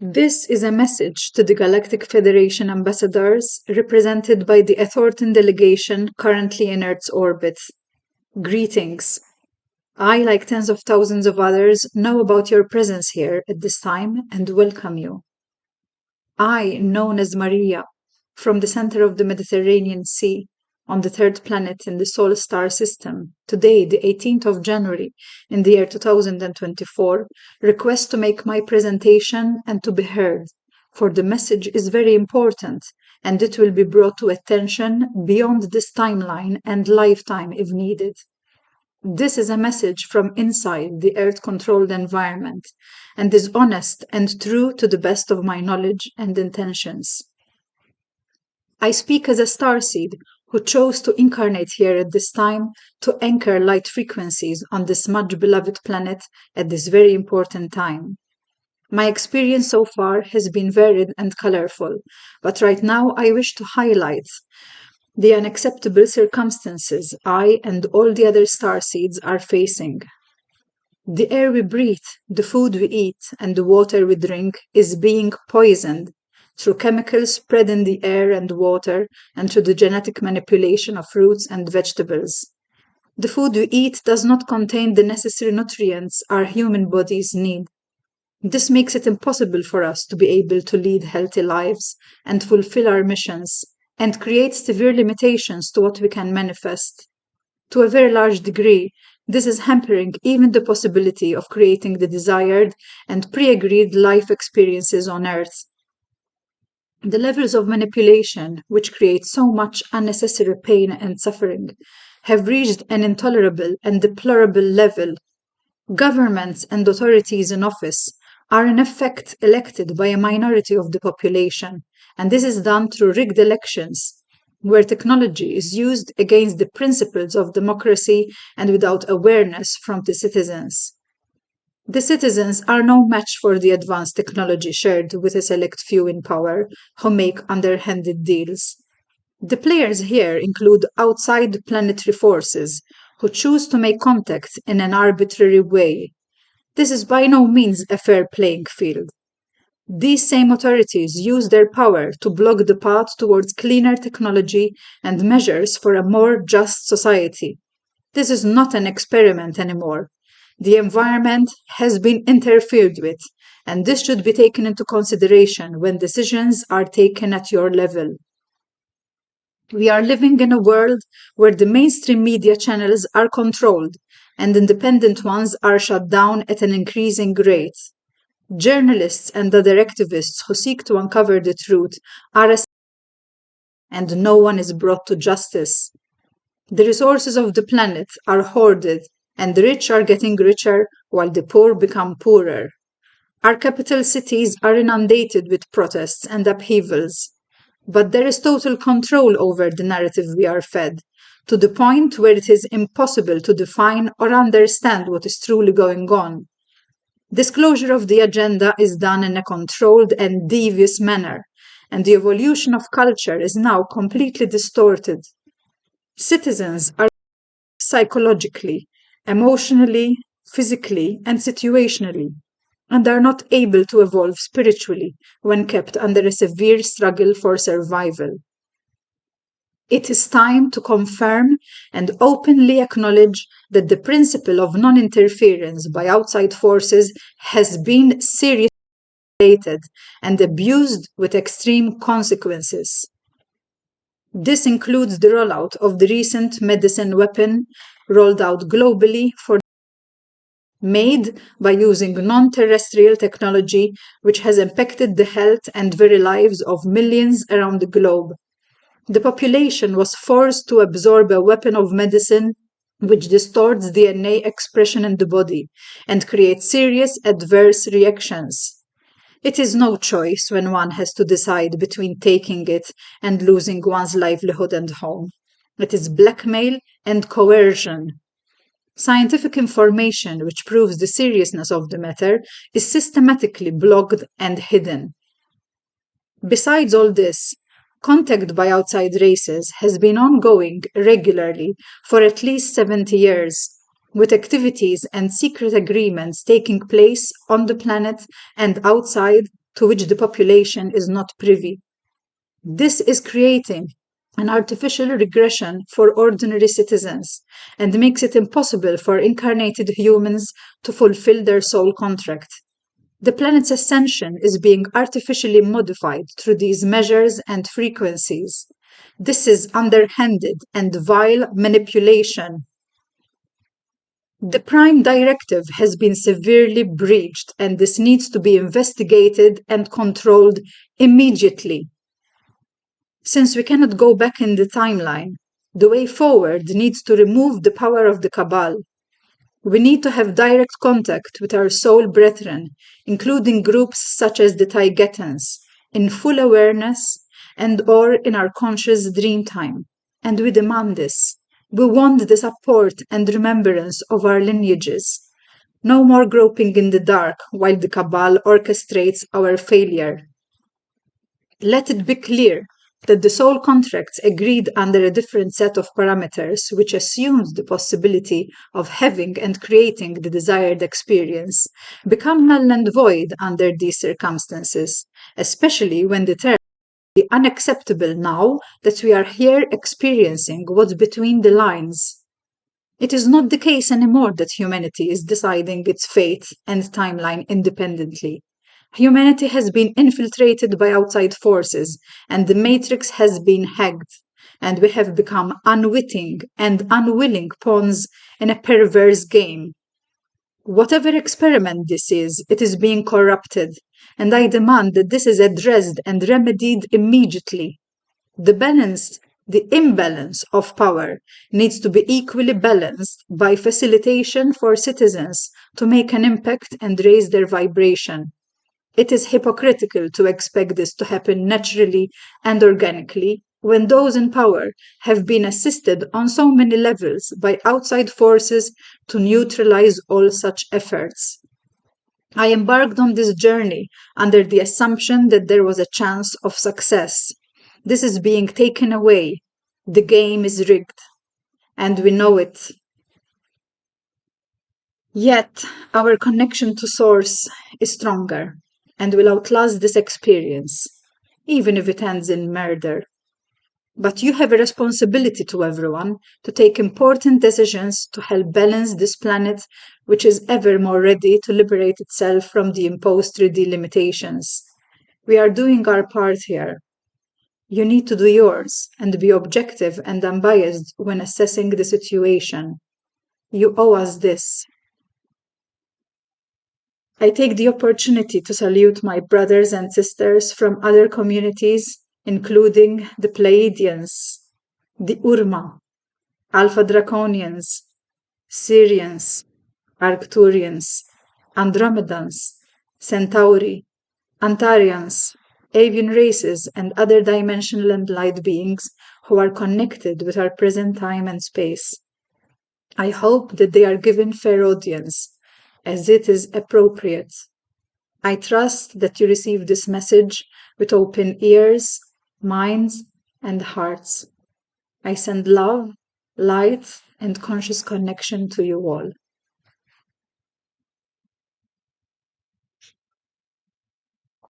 This is a message to the Galactic Federation ambassadors represented by the ETHORTAN delegation currently in Earth's orbit. Greetings. I, like tens of thousands of others, know about your presence here at this time and welcome you. I, known as Marija, from the center of the Mediterranean Sea, on the third planet in the Solar Star System, today, the 18th of January, in the year 2024, request to make my presentation and to be heard, for the message is very important, and it will be brought to attention beyond this timeline and lifetime if needed. This is a message from inside the Earth-controlled environment, and is honest and true to the best of my knowledge and intentions. I speak as a starseed who chose to incarnate here at this time to anchor light frequencies on this much beloved planet at this very important time. My experience so far has been varied and colorful, but right now I wish to highlight the unacceptable circumstances I and all the other starseeds are facing. The air we breathe, the food we eat, and the water we drink is being poisoned through chemicals spread in the air and water and through the genetic manipulation of fruits and vegetables. The food we eat does not contain the necessary nutrients our human bodies need. This makes it impossible for us to be able to lead healthy lives and fulfill our missions, and creates severe limitations to what we can manifest. To a very large degree, this is hampering even the possibility of creating the desired and pre-agreed life experiences on Earth. The levels of manipulation, which create so much unnecessary pain and suffering, have reached an intolerable and deplorable level. Governments and authorities in office are in effect elected by a minority of the population, and this is done through rigged elections, where technology is used against the principles of democracy and without awareness from the citizens. The citizens are no match for the advanced technology shared with a select few in power who make underhanded deals. The players here include outside planetary forces who choose to make contact in an arbitrary way. This is by no means a fair playing field. These same authorities use their power to block the path towards cleaner technology and measures for a more just society. This is not an experiment anymore. The environment has been interfered with, and this should be taken into consideration when decisions are taken at your level. We are living in a world where the mainstream media channels are controlled and independent ones are shut down at an increasing rate. Journalists and other activists who seek to uncover the truth are assassinated, and no one is brought to justice. The resources of the planet are hoarded, and the rich are getting richer while the poor become poorer. Our capital cities are inundated with protests and upheavals. But there is total control over the narrative we are fed, to the point where it is impossible to define or understand what is truly going on. Disclosure of the agenda is done in a controlled and devious manner, and the evolution of culture is now completely distorted. Citizens are psychologically, emotionally, physically, and situationally, and are not able to evolve spiritually when kept under a severe struggle for survival. It is time to confirm and openly acknowledge that the principle of non-interference by outside forces has been seriously violated and abused with extreme consequences. This includes the rollout of the recent medicine weapon rolled out globally for made by using non-terrestrial technology which has impacted the health and very lives of millions around the globe. The population was forced to absorb a weapon of medicine which distorts DNA expression in the body and creates serious adverse reactions. It is no choice when one has to decide between taking it and losing one's livelihood and home. It is blackmail and coercion. Scientific information which proves the seriousness of the matter is systematically blocked and hidden. Besides all this, contact by outside races has been ongoing regularly for at least 70 years, with activities and secret agreements taking place on the planet and outside to which the population is not privy. This is creating an artificial regression for ordinary citizens and makes it impossible for incarnated humans to fulfill their soul contract. The planet's ascension is being artificially modified through these measures and frequencies. This is underhanded and vile manipulation. The Prime Directive has been severely breached, and this needs to be investigated and controlled immediately. Since we cannot go back in the timeline, the way forward needs to remove the power of the Cabal. We need to have direct contact with our soul brethren, including groups such as the Taigetans, in full awareness and or in our conscious dream time. And we demand this. We want the support and remembrance of our lineages. No more groping in the dark while the Cabal orchestrates our failure. Let it be clear that the soul contracts agreed under a different set of parameters, which assumes the possibility of having and creating the desired experience, become null and void under these circumstances, especially when the term is unacceptable now that we are here experiencing what's between the lines. It is not the case anymore that humanity is deciding its fate and timeline independently. Humanity has been infiltrated by outside forces, and the matrix has been hacked, and we have become unwitting and unwilling pawns in a perverse game. Whatever experiment this is, it is being corrupted, and I demand that this is addressed and remedied immediately. The imbalance of power needs to be equally balanced by facilitation for citizens to make an impact and raise their vibration. It is hypocritical to expect this to happen naturally and organically when those in power have been assisted on so many levels by outside forces to neutralize all such efforts. I embarked on this journey under the assumption that there was a chance of success. This is being taken away. The game is rigged, and we know it. Yet, our connection to Source is stronger and will outlast this experience, even if it ends in murder. But you have a responsibility to everyone to take important decisions to help balance this planet, which is ever more ready to liberate itself from the imposed 3D limitations. We are doing our part here. You need to do yours and be objective and unbiased when assessing the situation. You owe us this. I take the opportunity to salute my brothers and sisters from other communities, including the Pleiadians, the Urma, Alpha Draconians, Syrians, Arcturians, Andromedans, Centauri, Antarians, avian races, and other dimensional and light beings who are connected with our present time and space. I hope that they are given fair audience, as it is appropriate. I trust that you receive this message with open ears, minds, and hearts. I send love, light, and conscious connection to you all.